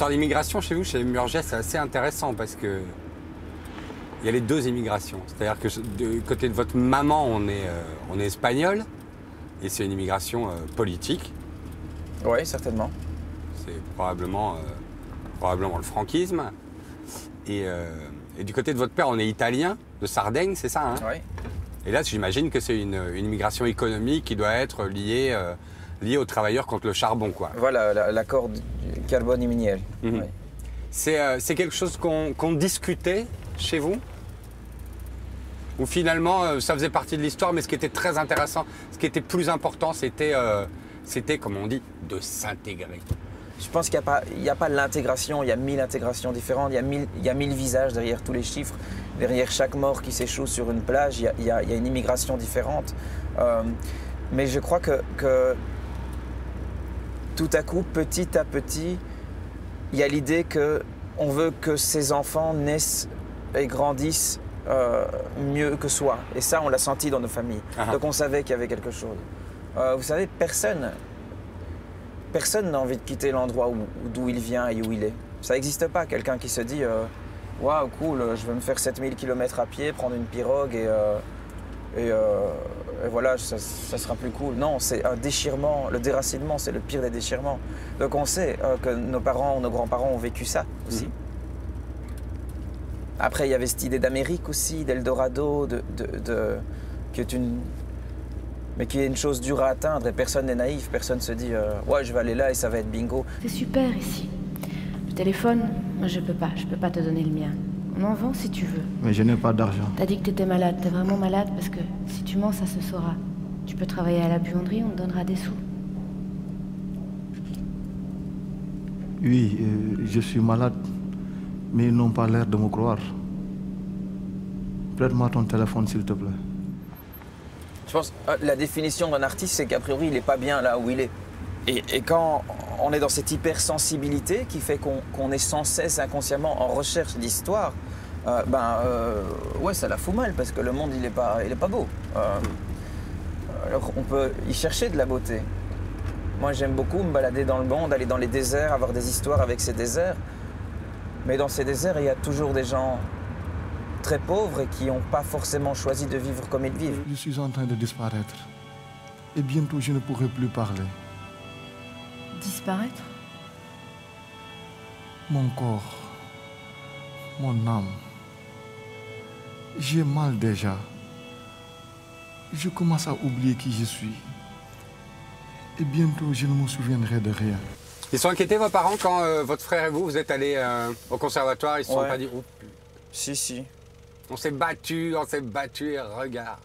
L'histoire d'immigration chez vous, chez Murgia, c'est assez intéressant parce que il y a les deux immigrations. C'est-à-dire que du côté de votre maman, on est espagnol et c'est une immigration politique. Oui, certainement. C'est probablement le franquisme. Et du côté de votre père, on est italien, de Sardaigne, c'est ça, hein? Oui. Et là, j'imagine que c'est une immigration économique qui doit être liée aux travailleurs contre le charbon, quoi. Voilà, l'accord du carbone et miniel. Mhm. Oui. C'est quelque chose qu'on discutait chez vous? Ou finalement, ça faisait partie de l'histoire, mais ce qui était très intéressant, ce qui était plus important, c'était, comme on dit, de s'intégrer. Je pense qu'il n'y a pas l'intégration, il y a 1000 intégrations différentes, il y a 1000 visages derrière tous les chiffres. Derrière chaque mort qui s'échoue sur une plage, il y a une immigration différente. Mais je crois que tout à coup, petit à petit, il y a l'idée qu'on veut que ces enfants naissent et grandissent mieux que soi. Et ça, on l'a senti dans nos familles. Ah. Donc on savait qu'il y avait quelque chose. Vous savez, personne n'a envie de quitter l'endroit d'où il vient et où il est. Ça n'existe pas, quelqu'un qui se dit « Waouh, cool, je vais me faire 7000 km à pied, prendre une pirogue et voilà, ça sera plus cool. » Non, c'est un déchirement. Le déracinement, c'est le pire des déchirements. Donc on sait que nos parents ou nos grands-parents ont vécu ça aussi. Mmh. Après, il y avait cette idée d'Amérique aussi, d'Eldorado, qui est une chose dure à atteindre et personne n'est naïf, personne se dit ouais, je vais aller là et ça va être bingo. C'est super ici. Le téléphone, moi je peux pas te donner le mien. On en vend si tu veux. Mais je n'ai pas d'argent. T'as dit que t'étais malade, t'es vraiment malade parce que si tu mens, ça se saura. Tu peux travailler à la buanderie, on te donnera des sous. Oui, je suis malade, mais ils n'ont pas l'air de me croire. Prête-moi ton téléphone, s'il te plaît. Je pense que la définition d'un artiste, c'est qu'a priori, il n'est pas bien là où il est. Et quand on est dans cette hypersensibilité qui fait qu'on est sans cesse inconsciemment en recherche d'histoire, ouais, ça la fout mal parce que le monde, il est pas beau. Alors on peut y chercher de la beauté. Moi, j'aime beaucoup me balader dans le monde, aller dans les déserts, avoir des histoires avec ces déserts. Mais dans ces déserts, il y a toujours des gens très pauvres et qui n'ont pas forcément choisi de vivre comme ils vivent. Je suis en train de disparaître. Et bientôt, je ne pourrai plus parler. Disparaître? Mon corps, mon âme. J'ai mal déjà. Je commence à oublier qui je suis. Et bientôt, je ne me souviendrai de rien. Ils sont inquiétés, vos parents, quand votre frère et vous êtes allés au conservatoire? Ils ne se sont Ouais. pas dit oh, Si. on s'est battu, et regarde.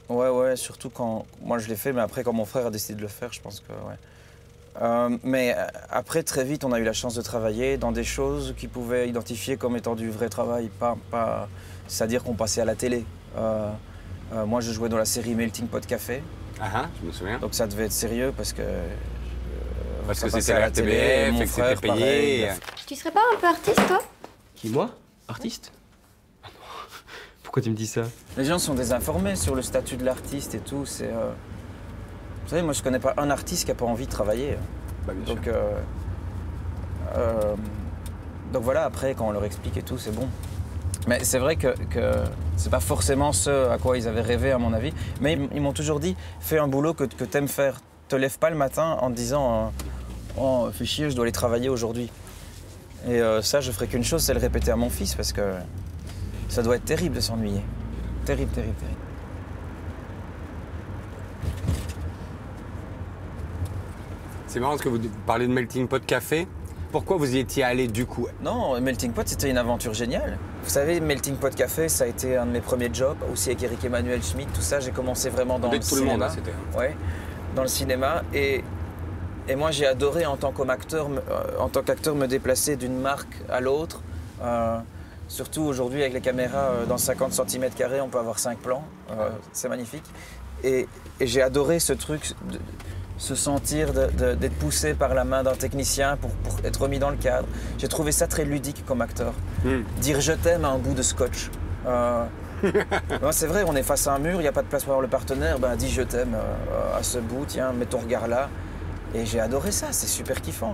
Ouais, surtout quand... Moi, je l'ai fait, mais après, quand mon frère a décidé de le faire, je pense que, ouais. Mais après, très vite, on a eu la chance de travailler dans des choses qu'ils pouvaient identifier comme étant du vrai travail, pas... C'est-à-dire qu'on passait à la télé. Moi, je jouais dans la série Melting Pot Café. Ah, je me souviens. Donc ça devait être sérieux parce que... Parce ça que passait c'était à la la télé, RTBF, mon et que frère, c'était payé. pareil. Tu serais pas un peu artiste, toi? Qui, moi? Artiste? Ah non. Pourquoi tu me dis ça? Les gens sont désinformés sur le statut de l'artiste et tout. C'est, vous savez, moi, je connais pas un artiste qui a pas envie de travailler. Bah, bien Donc, sûr. donc voilà, après, quand on leur explique et tout, c'est bon. Mais c'est vrai que c'est pas forcément ce à quoi ils avaient rêvé, à mon avis. Mais ils m'ont toujours dit, fais un boulot que t'aimes faire. Te lève pas le matin en te disant, oh, fais chier, je dois aller travailler aujourd'hui. Et ça, je ferai qu'une chose, c'est le répéter à mon fils, parce que ça doit être terrible de s'ennuyer. Terrible. C'est marrant parce que vous parlez de Melting Pot Café. Pourquoi vous y étiez allé du coup? Non, Melting Pot, c'était une aventure géniale. Vous savez, Melting Pot Café, ça a été un de mes premiers jobs, aussi avec Eric Emmanuel Schmitt, tout ça. J'ai commencé vraiment dans le Tout le cinéma. monde, hein, c'était. Ouais, dans le cinéma. Et moi, j'ai adoré, en tant qu'acteur, me déplacer d'une marque à l'autre. Surtout aujourd'hui, avec les caméras, dans 50 cm², on peut avoir 5 plans. C'est magnifique. Et j'ai adoré ce truc... se sentir d'être poussé par la main d'un technicien pour être remis dans le cadre. J'ai trouvé ça très ludique comme acteur. Dire je t'aime à un bout de scotch. Non, c'est vrai, on est face à un mur, il n'y a pas de place pour avoir le partenaire, ben dis je t'aime à ce bout, tiens, mets ton regard là. Et j'ai adoré ça, c'est super kiffant.